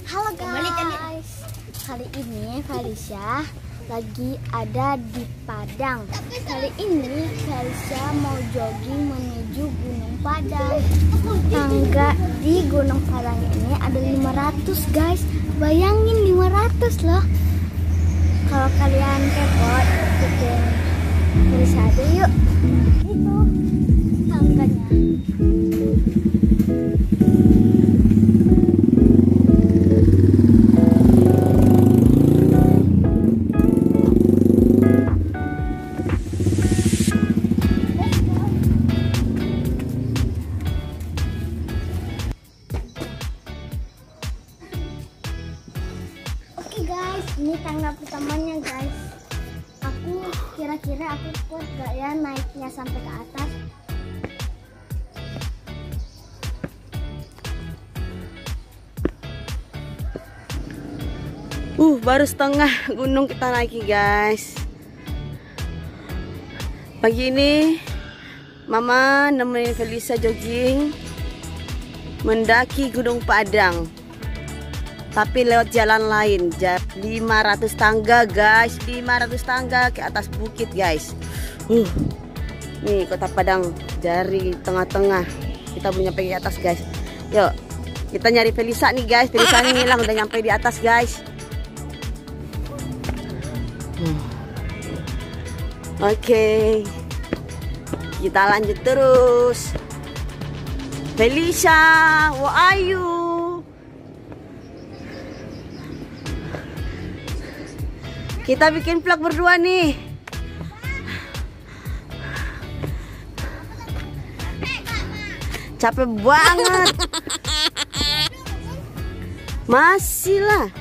Halo guys, kali ini Felicia lagi ada di Padang. Kali ini Felicia mau jogging menuju Gunung Padang. Tangga di Gunung Padang ini ada 500 guys. Bayangin 500 loh. Kalau kalian kepo, ikutin Felicia aja yuk. Itu tangganya. Guys, ini tangga pertamanya guys. Aku kira-kira aku kuat gak ya naiknya sampai ke atas. Baru setengah gunung kita naiki guys. Pagi ini Mama nemenin Felicia jogging mendaki Gunung Padang. Tapi lewat jalan lain. 500 tangga guys, 500 tangga ke atas bukit guys. Nih Kota Padang dari tengah-tengah. Kita belum nyampe di atas guys. Yuk kita nyari Felicia nih guys. Felicia nih hilang, udah nyampe di atas guys. Oke, kita lanjut terus. Felicia, where are you? Kita bikin vlog berdua nih. Capek banget. Masih lah.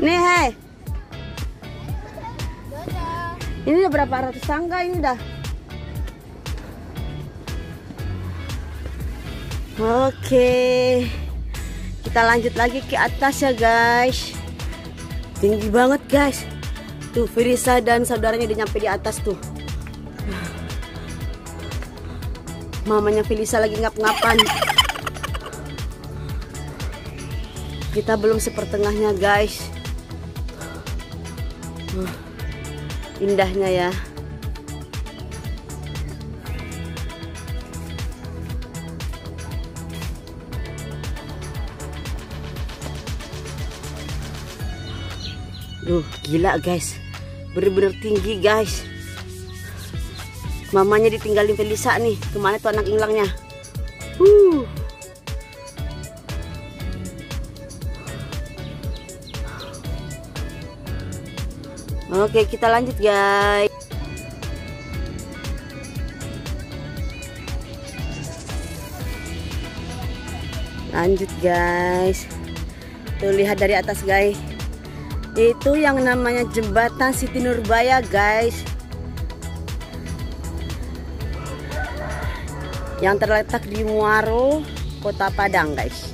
Nih hei. Ini udah berapa ratus tangga ini dah. Oke. Kita lanjut lagi ke atas ya guys. Tinggi banget guys. Tuh Felicia dan saudaranya udah nyampe di atas tuh. Mamanya Felicia lagi ngap-ngapan. Kita belum sepertengahnya guys. Indahnya ya. Gila guys, bener-bener tinggi guys. Mamanya ditinggalin Felicia nih. Kemana tuh anak hilangnya? Oke, kita lanjut guys. Lanjut guys. Tuh lihat dari atas guys. Itu yang namanya jembatan Siti Nurbaya guys, yang terletak di Muaro, Kota Padang guys.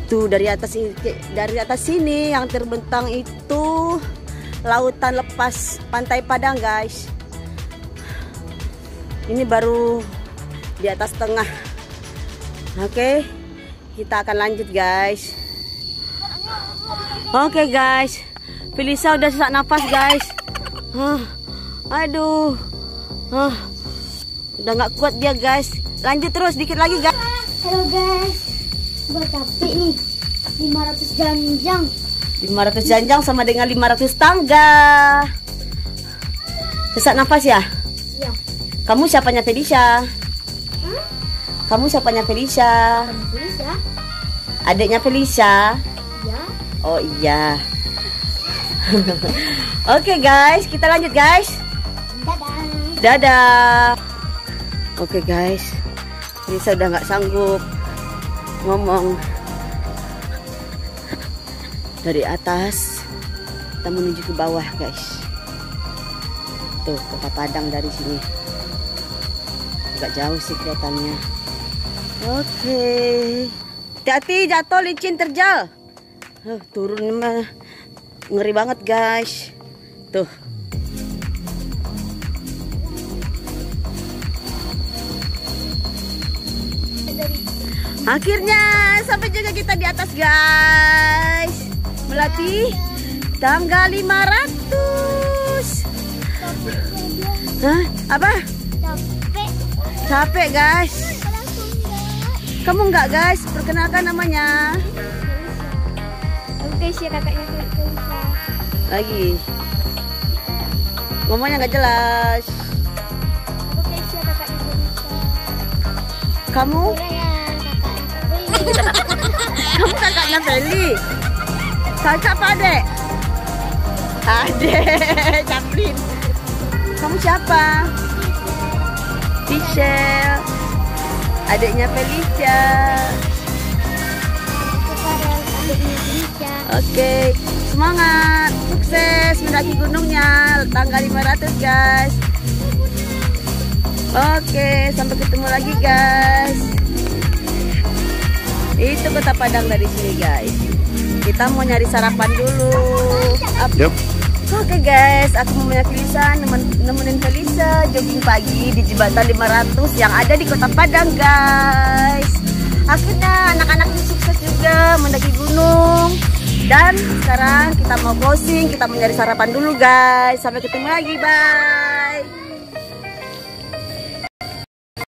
Tuh dari atas sini yang terbentang itu lautan lepas Pantai Padang guys. Ini baru di atas tengah. Oke, kita akan lanjut guys. Oke guys, Felicia udah sesak nafas guys. Aduh, udah nggak kuat dia guys. Lanjut terus dikit lagi guys. Halo guys, buat tapi nih 500 janjang. 500 janjang sama dengan 500 tangga. Sesak nafas ya? Iya. Kamu siapanya Felicia? Kamu siapanya Felicia? Felicia? Adiknya Felicia? Ya. Oh iya. Oke guys, kita lanjut guys. Dadah. Dadah. Oke guys, Felicia udah nggak sanggup ngomong. Dari atas kita menuju ke bawah guys. Tuh Kota Padang dari sini. Agak jauh sih kelihatannya. Oke. Hati-hati jatuh, licin, terjal. Turun mah ngeri banget guys. Tuh. Akhirnya sampai juga kita di atas guys. Melati tangga 500. Hah? Apa? Capek. Capek guys. Kamu enggak guys? Perkenalkan namanya. Oke, sih kakaknya Felicia. Lagi. Ngomongnya nggak jelas. Oke, sih kakaknya Felicia. Kamu? Kamu kakaknya Feli. Kakak apa adek? Adek, Caplin. Kamu siapa? Michelle. Adiknya Felicia. Oke, semangat, sukses mendaki gunungnya, tangga 500 guys. Oke, sampai ketemu lagi guys. Itu Kota Padang dari sini guys. Kita mau nyari sarapan dulu. Yep. Oke guys, aku mau Felicia, nemenin Felicia jogging pagi di jembatan 500 yang ada di Kota Padang guys. Akhirnya anak-anak ini sukses juga mendaki gunung. Dan sekarang kita mau closing, kita mau nyari sarapan dulu guys. Sampai ketemu lagi, bye.